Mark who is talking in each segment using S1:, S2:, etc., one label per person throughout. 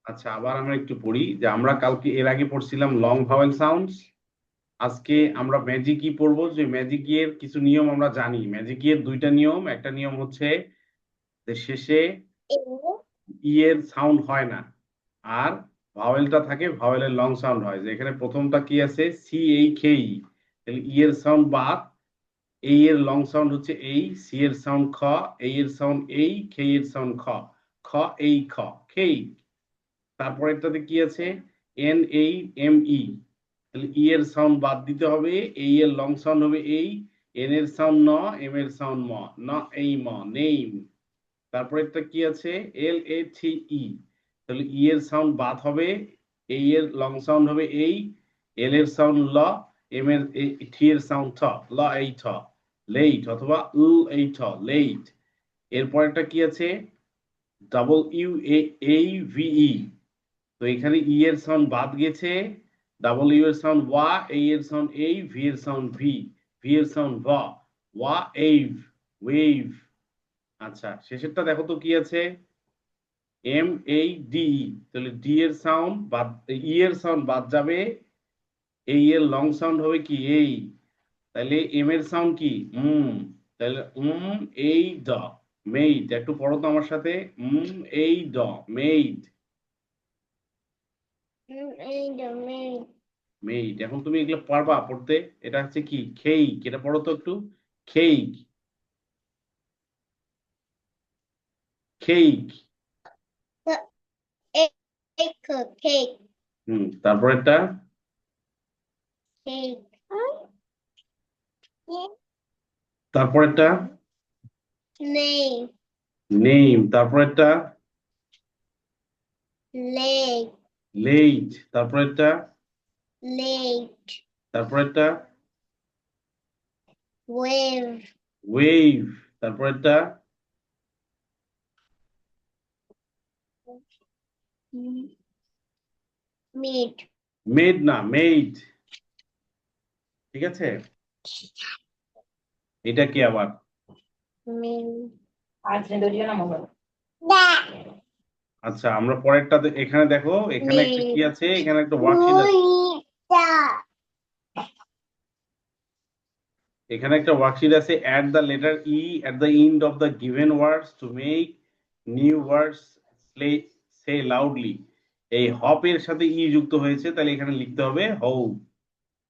S1: আচ্ছা, আবার আমরা একটু পড়ি যে আমরা কালকে এর আগে পড়ছিলাম লং ভাওয়েল সাউন্ডস। আজকে আমরা ম্যাজিক ই পড়বো, যে ম্যাজিক এর কিছু নিয়ম আমরা জানি। ম্যাজিক এর দুইটা নিয়ম। একটা নিয়ম হচ্ছে যে শেষে ই এর সাউন্ড হয় না, আর ভাওয়েলটা থাকে, ভাওয়েলের লং সাউন্ড হয়। যে এখানে প্রথমটা কি আছে, সি এই খেই, তাহলে ই এর সাউন্ড বাদ, এই এর লং সাউন্ড হচ্ছে এই, সি এর সাউন্ড খ, এই এর সাউন্ড এই, খেই এর সাউন্ড খ, খ এই খ, খেই। তারপরেরটাতে কি আছে, এন এই এম ই, তাহলে ই এর সাউন্ড বাদ দিতে হবে, এই এর লং সাউন্ড হবে এই, এন এর সাউন্ড ন, এম এর সাউন্ড ম, ন এই ম, নেইম। তারপরেরটা কি আছে, এল এ টি ই, তাহলে ই এর সাউন্ড বাদ হবে, এই এর লং সাউন্ড হবে এই, এল এর সাউন্ড ল, এম এর টি এর সাউন্ড ঠ, ল এই ঠ, লেইট অথবা উল এই ঠ, লেইট। এরপরেরটা কি আছে, ডাবল ইউ এ এই ভিই, তো এখানে ই এর সাউন্ড বাদ গেছে, ডাবল ইউ এর সাউন্ড ওয়া, এই এর সাউন্ড এই, ভি এর সাউন্ড ভি, ভি এর সাউন্ড ভ, ওয়া এইভ, ওয়েভ। আচ্ছা, শেষেরটা দেখো তো কি আছে, এম এই ডি, তাহলে ডি এর সাউন্ড বাদ, ই এর সাউন্ড বাদ যাবে, এই এর লং সাউন্ড হবে কি এই, তাহলে এম এর সাউন্ড কি তাহলে এই ড, মেইড। একটু পড়ো তো আমার সাথে, এই ড, মেইড। মেইড। এখন তুমি এগুলো পারবা পড়তে। এটা হচ্ছে কি, খেইক, এটা পড়ো তো একটু, খেইক, খেইক।
S2: Cake.
S1: তারপর এটা,
S2: Cake.
S1: তারপর এটা,
S2: Name.
S1: নেম। তারপর এটা,
S2: Leg.
S1: লেইট। তারপর এটা,
S2: Late.
S1: তারপর এটা,
S2: Wave.
S1: ওয়েভ। তারপর এটা,
S2: Meat.
S1: মেড না, মেইড। ঠিক আছে, এটা কি আবার,
S2: Meat.
S1: আচ্ছা আমরা পরেরটাতে, এখানে দেখো, এখানে একটা কি
S2: Meat.
S1: আছে, এখানে একটা ওয়ার্কশিট আছে। এখানে একটা ওয়ার্কশিট আছে, add the letter E at the end of the given words to make new words say loudly. এই হপ এর সাথে ই যুক্ত হয়েছে, তাহলে এখানে লিখতে হবে হৌ,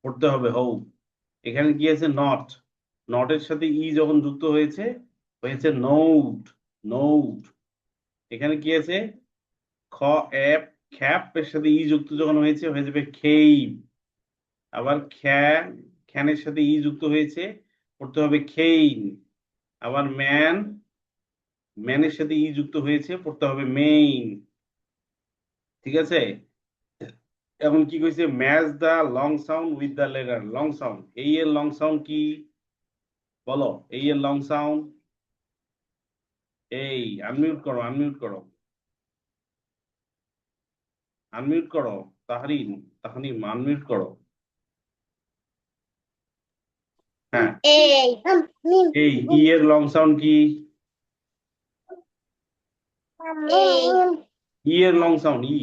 S1: পড়তে হবে হৌ। এখানে কি আছে, নট, নটের সাথে ই যখন যুক্ত হয়েছে, হয়েছে নোট, নোট। এখানে কি আছে, খ অ্যাপ, খ্যাপ এর সাথে ই যুক্ত যখন হয়েছে, হয়ে যাবে খেইব। আবার খ্যানের সাথে ই যুক্ত হয়েছে, পড়তে হবে খেইন। আবার ম্যান, ম্যানের সাথে ই যুক্ত হয়েছে, পড়তে হবে মেইন। ঠিক আছে, এখন কি কইছে, match the long sound with the letter long sound. এই এর লং সাউন্ড কি, বলো, এই এর লং সাউন্ড, এই, আনমিউট করো, আনমিউট করো, আনমিউট করো, তাহরিন, তাহনিম, আনমিউট করো। হ্যাঁ,
S2: A.
S1: এই ই এর লং সাউন্ড কি,
S2: A.
S1: ই এর লং সাউন্ড ই,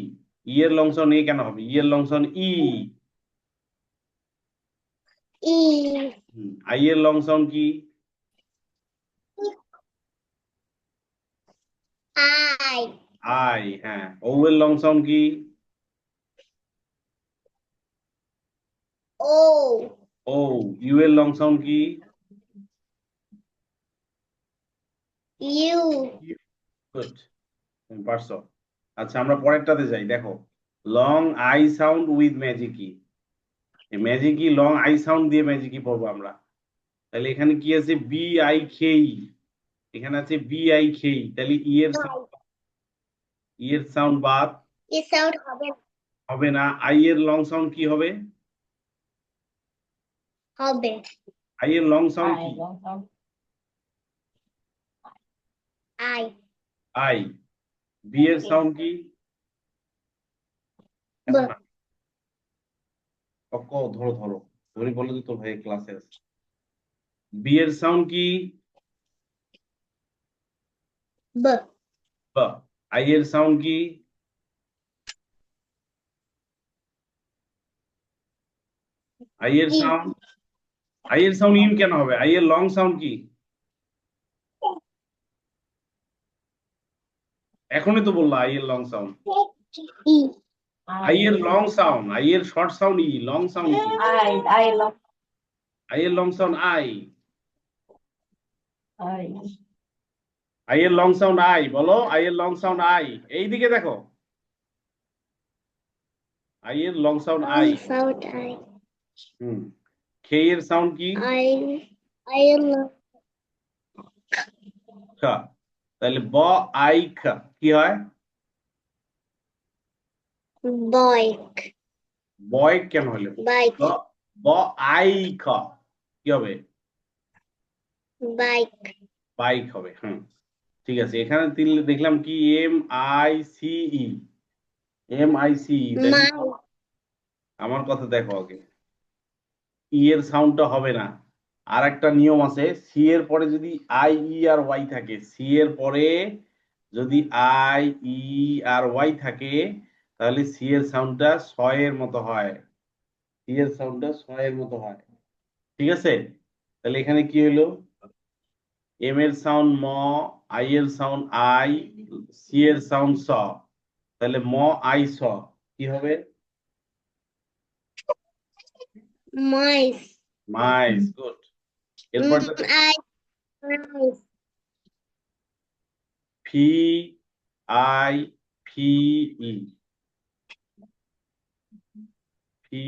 S1: ই এর লং সাউন্ড এ কেন হবে, ই এর long sound E.
S2: E.
S1: I এর লং সাউন্ড কি,
S2: I.
S1: আই। হ্যাঁ, ও এর লং সাউন্ড কি,
S2: O.
S1: ও। ইউ এর লং সাউন্ড কি,
S2: U.
S1: গুড, তুমি পারছো। আচ্ছা আমরা পরেরটাতে যাই, দেখো, long I sound with magic e. Magic e long I sound দিয়ে ম্যাজিকি পড়বো আমরা। তাহলে এখানে কি আছে, বি আই খেই, এখানে আছে বি আই খেই, তাহলে ই এর সাউন্ড বাদ,
S2: E sound হবে
S1: হবে না। আই এর লং সাউন্ড কি হবে,
S2: হবে
S1: আই এর লং সাউন্ড কি,
S2: I.
S1: আই। বি এর সাউন্ড কি,
S2: B.
S1: এখন না, ধরো ধরো, ধরে বলো যে তোর ভাই ক্লাসে আছে। বি এর সাউন্ড কি,
S2: B.
S1: বা। আই এর সাউন্ড কি, আই এর
S2: ই
S1: সাউন্ড আই এর সাউন্ড ইন কেন হবে? আই এর লং সাউন্ড কি? এখনই তো বললা আই এর লং সাউন্ড।
S2: ই
S1: আই এর লং সাউন্ড, আই এর short sound E, long sound কি?
S3: I love
S1: আই এর long sound I.
S3: I.
S1: I এর লং সাউন্ড আই, বলো আই এর লং সাউন্ড আই। এইদিকে দেখো, আই এর long sound I.
S2: Sound I
S1: হুম। খে এর সাউন্ড কি?
S2: আই আই
S1: খ। তাহলে ব আই খ কি হয়?
S2: বাইক
S1: বয় কেন হলো?
S2: বাইক
S1: ব ব আই খ কি হবে?
S2: বাইক
S1: বাইক হবে। হুম, ঠিক আছে। এখানে দেখলাম কি M I C E, M I C E, তাই না?
S2: মাই
S1: আমার কথা দেখো আগে, ই এর সাউন্ডটা হবে না। আর একটা নিয়ম আছে, সি এর পরে যদি আই ই আর ওয়াই থাকে, সি এর পরে যদি আই ই আর ওয়াই থাকে, তাহলে সি এর সাউন্ডটা এর মতো হয়। সি এর সাউন্ডটা এর মতো হয়। ঠিক আছে? তাহলে এখানে কি হলো? এম এর সাউন্ড ম, আই এর সাউন্ড আই, সি এর সাউন্ড স। তাহলে ম আই স কি হবে?
S2: Mice
S1: nice, good. এরপর
S2: আই মাইস
S1: ফি আই ফি ই, ফি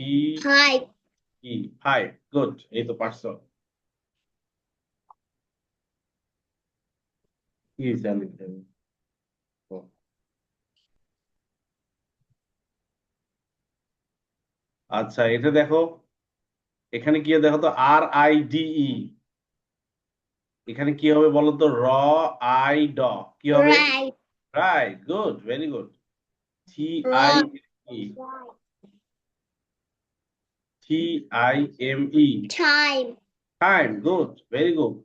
S1: E
S2: five
S1: E, five, good. এই তো পারছো। কি জানি। আচ্ছা, এটা দেখো, এখানে কি দেখো তো, আর আই ডি ই, এখানে কি হবে বলো তো? র আই ড কি হবে?
S2: Right
S1: right, good, very good. T I
S2: রক
S1: E, T I M E,
S2: time
S1: time, good, very good.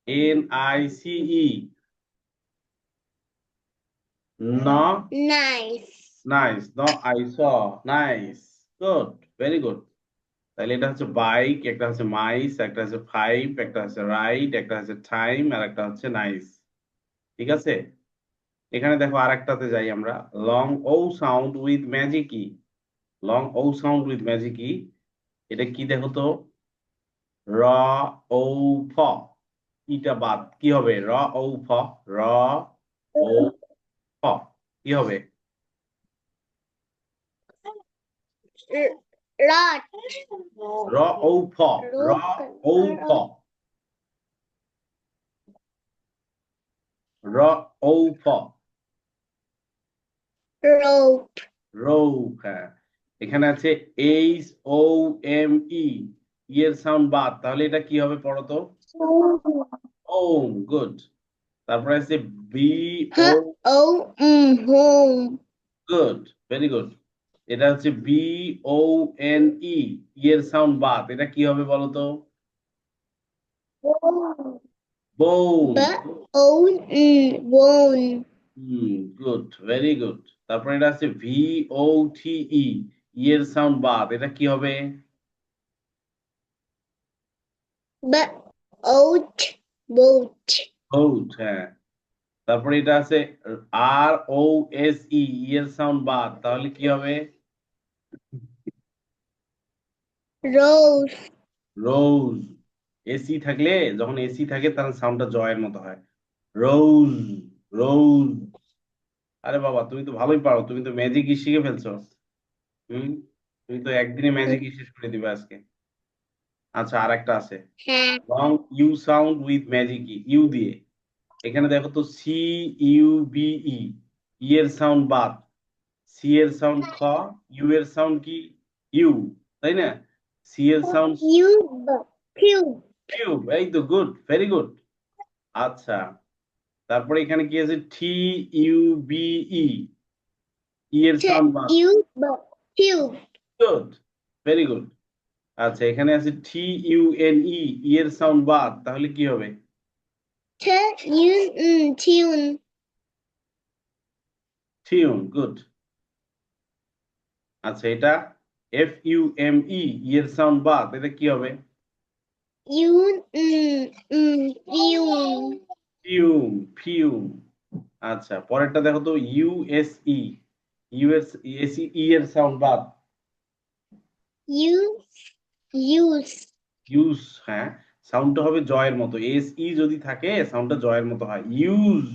S1: N I C E, N,
S2: nice
S1: nice, N I C, nice, good, very good. তাহলে এটা হচ্ছে bike, একটা হচ্ছে মাইস, একটা হচ্ছে five, একটা হচ্ছে রাইট, একটা হচ্ছে টাইম, আর একটা হচ্ছে নাইস। ঠিক আছে? এখানে দেখো আরেকটাতে যাই আমরা। Long O sound with magic E, long O sound with magic E, এটা কি দেখো তো? র ও ফ, ইটা বাদ কি হবে? র ও ফ, র ও ফ কি হবে?
S2: রট
S1: র ও ফ, র ও ফ, র ও ফ,
S2: রোপ
S1: রৌপ। হ্যাঁ, এখানে আছে এইচ ও এম ই, এর সাউন্ড বাদ, তাহলে এটা কি হবে পড়ো তো? ওম, গুড। তারপরে আছে বি ও,
S2: ও হোম
S1: গুড, ভেরি গুড। এটা হচ্ছে বি ও এন ই, এর সাউন্ড বাদ, এটা কি হবে বলো তো? বোন।
S2: ও বোন
S1: গুড, ভেরি গুড। তারপরে এটা আছে ভি ও টি ই, এর সাউন্ড বাদ, এটা কি হবে?
S2: ওট বোট
S1: ভোট। হ্যাঁ। তারপরে এটা আছে আর ও এস ই, এর সাউন্ড বাদ, তাহলে কি হবে?
S2: রোজ
S1: রোজ। এসি থাকলে, যখন এসি থাকে তাহলে সাউন্ডটা জয়ের মতো হয়। রোজ, রোজ। আরে বাবা, তুমি তো ভালোই পারো, তুমি তো ম্যাজিক শিখে ফেলছো। হুম, তুমি তো একদিনে ম্যাজিক শেষ করে দিবে আজকে। আচ্ছা, আর একটা আছে,
S2: হ্যাঁ
S1: long U sound with magic U দিয়ে। এখানে দেখো তো, সি ইউ বি ই, এর সাউন্ড বাদ, সি এর সাউন্ড খ, ইউ এর সাউন্ড কি? ইউ, তাই না? সি এর সাউন্ড
S2: কিউব কিউব
S1: কিউব, এই তো, গুড, ভেরি গুড। আচ্ছা, তারপরে এখানে কি আছে? টি ইউ বি ই, এর সাউন্ড বাদ,
S2: cube cube
S1: good, very good. আচ্ছা, এখানে আছে টি ইউ এন ই, এর সাউন্ড বাদ, তাহলে কি হবে?
S2: Tune
S1: tune, good. আচ্ছা, এটা FUME এর সাউন্ড বাদ, এটা কি হবে?
S2: Fume.
S1: Fume, fume. আচ্ছা, পরেরটা দেখো তো, USE, ই এর সাউন্ড বাদ।
S2: Use.
S1: ইউজ, হ্যাঁ, সাউন্ডটা হবে জয়ের মতো। যদি থাকে সাউন্ডটা জয়ের মতো হয়। ইউজ,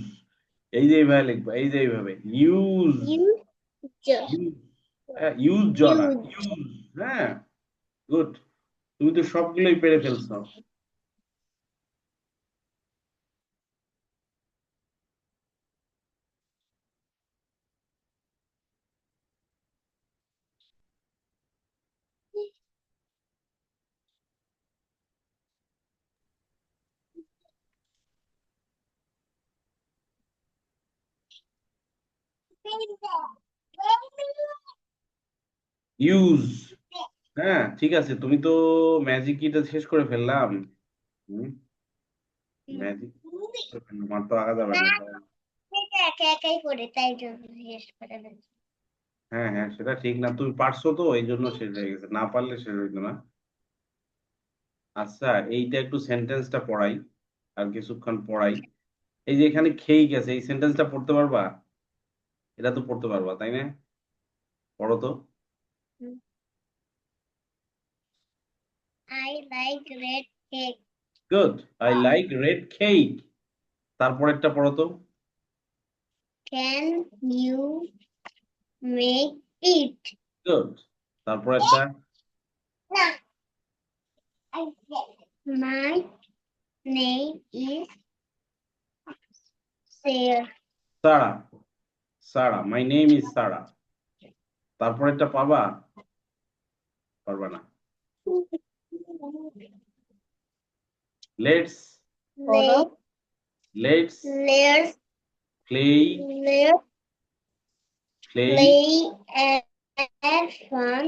S1: এই যে এইভাবে লিখবা, এই যে এইভাবে ইউজ।
S2: Use.
S1: ইউজ, হ্যাঁ, ইউজ না,
S2: Use.
S1: ইউজ। হ্যাঁ, গুড, তুমি তো সবগুলোই পেরে ফেলছো। ইউজ, হ্যাঁ, ঠিক আছে, তুমি তো ম্যাজিক কিটা শেষ করে ফেললাম। ম্যাজিক আমার তো আগা যাবে না।
S2: একা একাই করে তাই জন্য শেষ করে ফেলছি।
S1: হ্যাঁ হ্যাঁ, সেটা ঠিক না, তুমি পারছো তো এই জন্য শেষ হয়ে গেছে, না পারলে শেষ হইতো না। আচ্ছা, এইটা একটু সেন্টেন্সটা পড়াই, আর কিছুক্ষণ পড়াই। এই যে এখানে খেই গেছে, এই সেন্টেন্সটা পড়তে পারবা? এটা তো পড়তে পারবা তাই না? পড়ো তো।
S2: I like red cake.
S1: Good, I like red cake. তারপরেরটা পড়ো তো।
S2: Can you make it?
S1: Good, তারপরেরটা।
S2: My name is Sarah.
S1: Sarah, Sarah, my name is Sarah. তারপরেরটা পাবা? পারবা না। Let's,
S2: Let,
S1: let's
S2: let's
S1: play,
S2: let's
S1: play
S2: play and fun.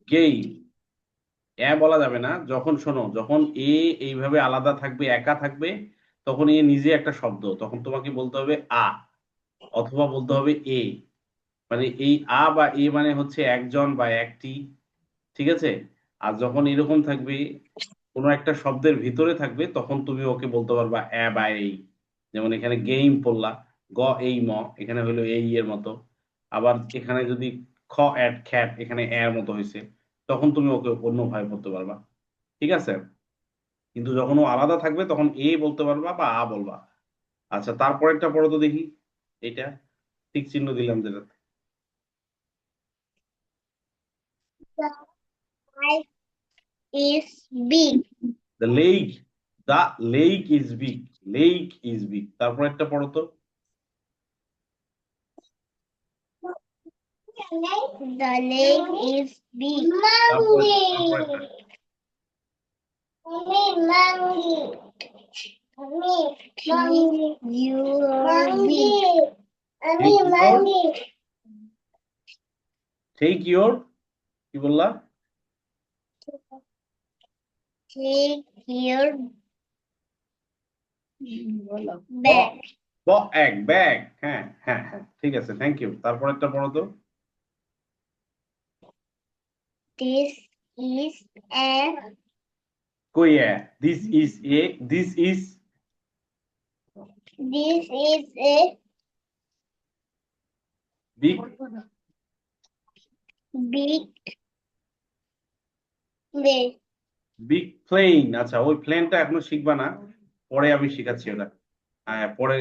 S1: Game. বলা যাবে না, যখন শোনো, যখন এইভাবে আলাদা থাকবে, একা থাকবে, তখন নিজে একটা শব্দ, তখন তোমাকে বলতে হবে আ, অথবা বলতে হবে মানে এই বা মানে হচ্ছে একজন বা একটি, ঠিক আছে? আর যখন এরকম থাকবে, কোনো একটা শব্দের ভিতরে থাকবে, তখন তুমি ওকে বলতে পারবা বা এই। যেমন এখানে গেম পড়লা, গ এই ম, এখানে হলো এই এর মতো। আবার এখানে যদি খ অ্যাড খ্যাট, এখানে এর মতো হয়েছে, তখন তুমি ওকে অন্যভাবে বলতে পারবা, ঠিক আছে? কিন্তু যখন ও আলাদা থাকবে, তখন বলতে পারবা বা বলবা। আচ্ছা, তারপরেরটা পড়ো তো দেখি, এটা ঠিক চিহ্ন দিলাম যেটা।
S2: The light is big.
S1: The lake, the lake is big, lake is big. তারপরেরটা পড়ো তো।
S2: The lake is big.
S1: তারপরেরটা।
S2: Mommy. You're big.
S1: Take your, take your, কি বললা?
S2: Take your
S1: ব,
S2: bag.
S1: এক ব্যাগ, হ্যাঁ হ্যাঁ হ্যাঁ, ঠিক আছে, থ্যাংক ইউ। তারপরেরটা পড়ো তো।
S2: This is a
S1: কই this is this is
S2: this is a
S1: big,
S2: big way.
S1: Big plane. আচ্ছা, ওই প্লেনটা এখনো শিখবা না, পরে আমি শিখাচ্ছি ওটা। হ্যাঁ, পরে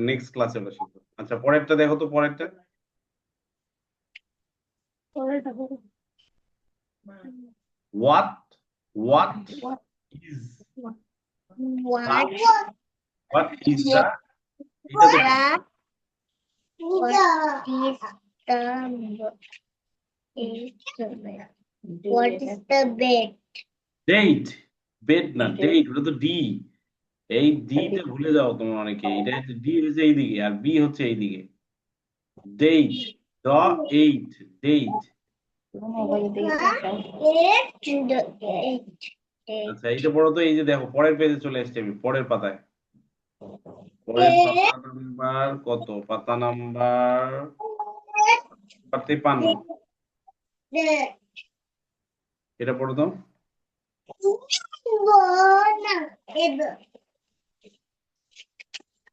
S1: নেক্সট ক্লাসে ওটা শিখবো। আচ্ছা, পরেরটা দেখো তো, পরেরটা। What, what is
S2: What
S1: what is the, এটা তো
S2: what is the bed?
S1: Date, bed না, ডেট, ওটা তো ডি। এই ডিটা ভুলে যাও তোমরা অনেকে, এটা হচ্ছে ডি হচ্ছে এইদিকে, আর বি হচ্ছে এইদিকে। ডেট, দ এইট, ডেট। আচ্ছা, এইটা পড়ো তো। এই যে দেখো, পরের পেজে চলে এসেছি আমি, পরের পাতায়। পরের পাতা নাম্বার কত? পাতা নাম্বার 53 এটা পড়ো তো।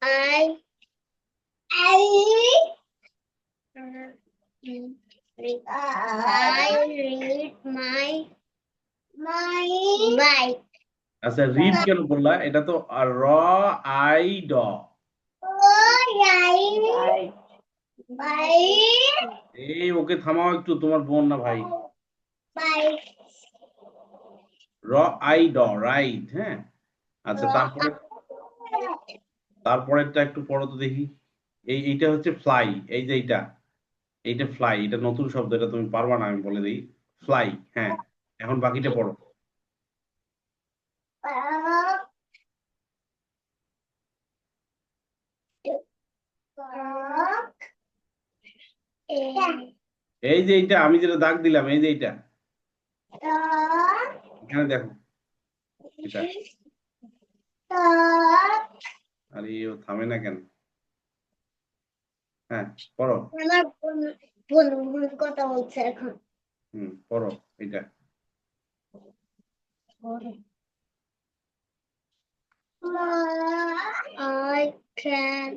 S2: I read my bike.
S1: আচ্ছা রিড কেন বললা? এটা তো র আই ড। এই ওকে থামাও একটু, তোমার বোন না ভাই। র আই ড রাইট। হ্যাঁ আচ্ছা তারপরেরটা একটু পড়ো তো দেখি। এইটা হচ্ছে ফ্লাই। এই যে এইটা ফ্লাই, এটা নতুন শব্দ, এটা তুমি পারবা না আমি বলে দিই। ফ্লাই। হ্যাঁ এখন বাকিটা পড়ো। এই যে এইটা আমি যেটা দাগ দিলাম, এই যে এইটা এখানে দেখো এটা। আরে ও থামে না কেন? হ্যাঁ পড়ো।
S2: আমার বোন কথা বলছে এখন।
S1: পড়ো এটা।
S2: I can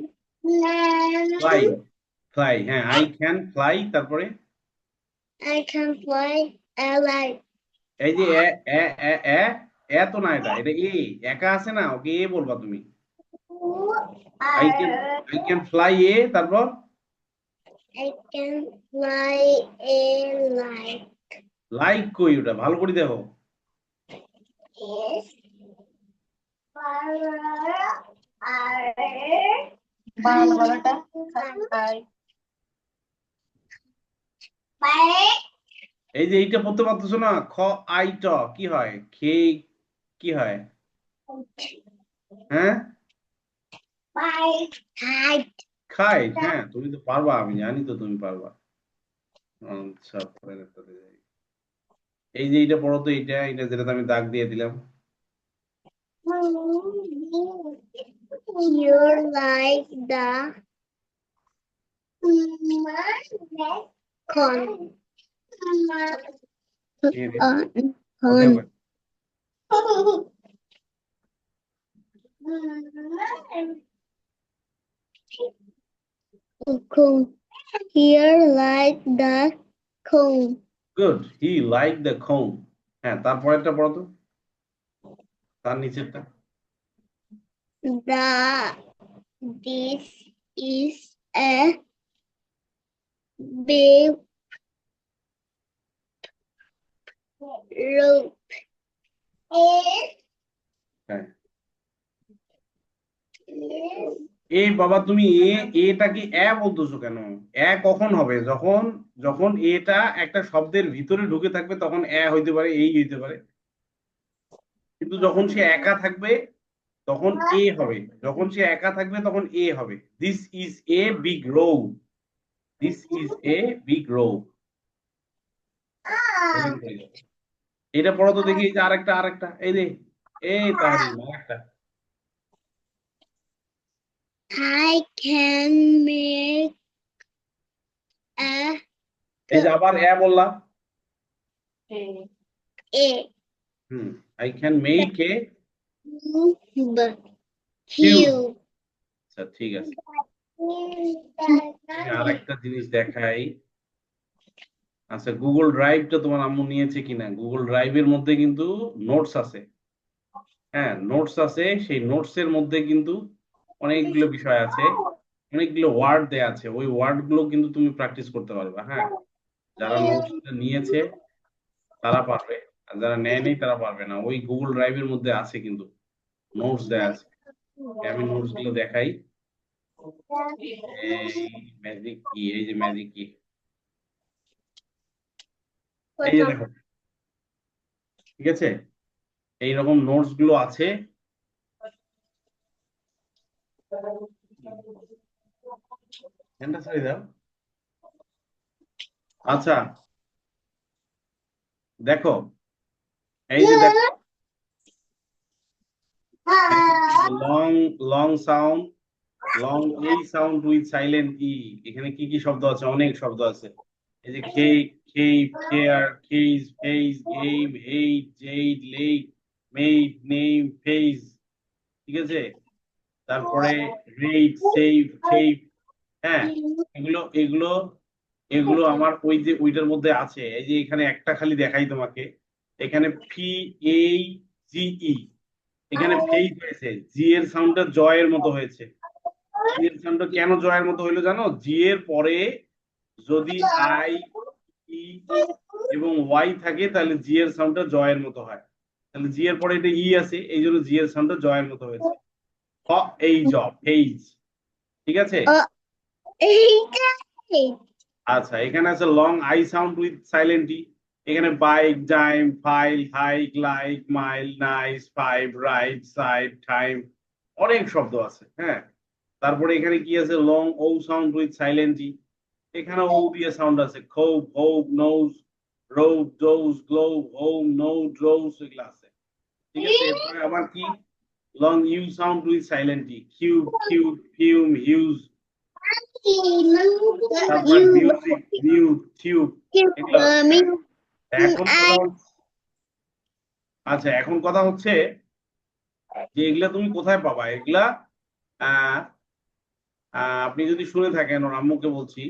S1: fly. ফ্লাই, হ্যাঁ আই ক্যান ফ্লাই। তারপরে
S2: fly a light.
S1: এই যে এ এ এ এ তো না, এটা এটা এ। একা আছে না, ওকে এ বলবা তুমি। I can I can fly a, তারপর
S2: I can fly a light.
S1: Like কই, ওটা ভালো করে দেখো।
S2: Yes.
S3: বাংলাটা
S1: এই যে এইটা পড়তে পারতেছো না, খ আই ট কি হয়? খে কি হয়? হ্যাঁ খাই। হ্যাঁ তুমি তো পারবা, আমি জানি তো তুমি পারবা। আচ্ছা পরের একটাতে যাই। এই যে এইটা পড়ো তো, এইটা এটা যেটা আমি দাগ দিয়ে দিলাম।
S2: You're like the corn.
S1: এ রে, okay
S2: Corn.
S1: Okay.
S2: Corn. Here like the corn.
S1: Good, he like the comb. হ্যাঁ তারপরেরটা পড়ো তো, তার নিচেরটা।
S2: This is a big rope.
S1: হ্যাঁ এই বাবা তুমি এটাকে এ বলতেছো কেন? এ কখন হবে? যখন যখন এটা একটা শব্দের ভিতরে ঢুকে থাকবে তখন এ হইতে পারে, এই হইতে পারে। কিন্তু যখন সে একা থাকবে তখন এ হবে। যখন সে একা থাকবে তখন এ হবে। This is a big row. This is a big row. এটা পড়ো তো দেখি। এই যে আরেকটা এই যে, এই তাহলে আরেকটা।
S2: I can make a
S1: এই যে আবার এ বললা। I can make a
S2: cube.
S1: Cube.
S2: Cube.
S1: আচ্ছা ঠিক আছে, আমি আরেকটা জিনিস দেখাই। আচ্ছা গুগল ড্রাইভটা তোমার আম্মু নিয়েছে কিনা? গুগল ড্রাইভের মধ্যে কিন্তু নোটস আছে। হ্যাঁ নোটস আছে, সেই নোটস এর মধ্যে কিন্তু অনেকগুলো বিষয় আছে, অনেকগুলো ওয়ার্ড দেয়া আছে। ওই ওয়ার্ড গুলো কিন্তু তুমি প্র্যাকটিস করতে পারবে। হ্যাঁ যারা নোটসটা নিয়েছে তারা পারবে, আর যারা নেয়নি তারা পারবে না। ওই গুগল ড্রাইভের মধ্যে আছে কিন্তু নোটস দেয়া আছে। আমি নোটস গুলো দেখাই। এই ম্যাজিক কি, এই যে ম্যাজিক কি, এই যে দেখো, ঠিক আছে এইরকম নোটস গুলো আছে। ফ্যানটা ছেড়ে দাও। আচ্ছা দেখো, এই যে দেখো, লং লং সাউন্ড, লং এই সাউন্ড উইথ সাইলেন্ট ই। এখানে কি কি শব্দ আছে? অনেক শব্দ আছে। এই যে cake, cape, care, cage, phase, game, hate, jade, lake, made, name, phase, ঠিক আছে? তারপরে রেট, সেভ, টেপ, হ্যাঁ, এগুলো এগুলো এগুলো আমার ওই যে ওইটার মধ্যে আছে। এই যে এখানে একটা খালি দেখাই তোমাকে, এখানে PAGE, এখানে ফেজ হয়েছে, জি এর সাউন্ডটা জয়ের মতো হয়েছে। জি এর সাউন্ডটা কেন জয়ের মতো হইলো জানো? জি এর পরে যদি আই, ই এবং ওয়াই থাকে তাহলে জি এর সাউন্ডটা জয়ের মতো হয়। তাহলে জি এর পরে এটা ই আছে, এই জন্য জি এর সাউন্ডটা জয়ের মতো হয়েছে। এই জব ফেজ, ঠিক আছে?
S2: এইটাই
S1: আচ্ছা, এখানে আছে long I sound with silent E. এখানে bike, dime, file, hike, like, mile, nice, five, right, side, time, অনেক শব্দ আছে, হ্যাঁ। তারপরে এখানে কি আছে? Long O sound with silent E. এখানে ও দিয়ে সাউন্ড আছে, cope, hope, nose, rope, dose, glove, home, no, ড্রোজ, এগুলো আছে, ঠিক আছে? এরপরে আবার কি? Long U sound with silent E, cube, cube, fume, huge, তারপরে মিউজিক, মিউট, টিউব, এগুলো আছে, হ্যাঁ। এখন কথা হচ্ছে, আচ্ছা এখন কথা হচ্ছে যে এগুলা তুমি কোথায় পাবা এগুলা? আহ আপনি যদি শুনে থাকেন, ওর আম্মুকে বলছি,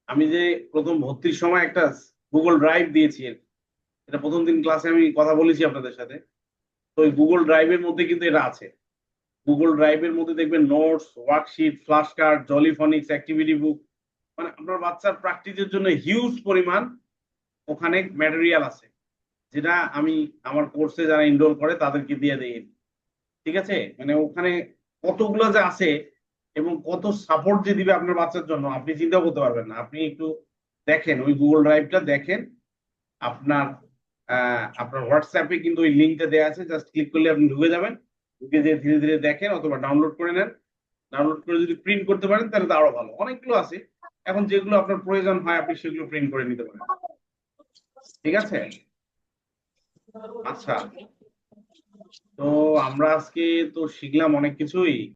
S1: আমি যে প্রথম ভর্তির সময় একটা গুগল ড্রাইভ দিয়েছি, এটা প্রথম দিন ক্লাসে আমি কথা বলেছি আপনাদের সাথে। তো ওই গুগল ড্রাইভের মধ্যে কিন্তু এটা আছে। গুগল ড্রাইভের মধ্যে দেখবেন notes, worksheet, flash card, Jolly Phonics, activity book, মানে আপনার বাচ্চার প্র্যাকটিসের জন্য হিউজ পরিমাণ ওখানে ম্যাটেরিয়াল আছে, যেটা আমি আমার কোর্সে যারা এনরোল করে তাদেরকে দিয়ে দিই, ঠিক আছে? মানে ওখানে কতগুলো যে আছে এবং কত সাপোর্ট যে দিবে আপনার বাচ্চার জন্য আপনি চিন্তা করতে পারবেন না। আপনি একটু দেখেন, ওই গুগল ড্রাইভটা দেখেন। আপনার আপনার হোয়াটসঅ্যাপে কিন্তু ওই লিঙ্কটা দেওয়া আছে, জাস্ট ক্লিক করলে আপনি ঢুকে যাবেন, ঢুকে যে ধীরে ধীরে দেখেন অথবা ডাউনলোড করে নেন। ডাউনলোড করে যদি প্রিন্ট করতে পারেন তাহলে তো আরো ভালো, অনেকগুলো আছে। এখন যেগুলো আপনার প্রয়োজন হয় আপনি সেগুলো প্রিন্ট করে নিতে পারেন, ঠিক আছে? আচ্ছা, তো আমরা আজকে তো শিখলাম অনেক কিছুই।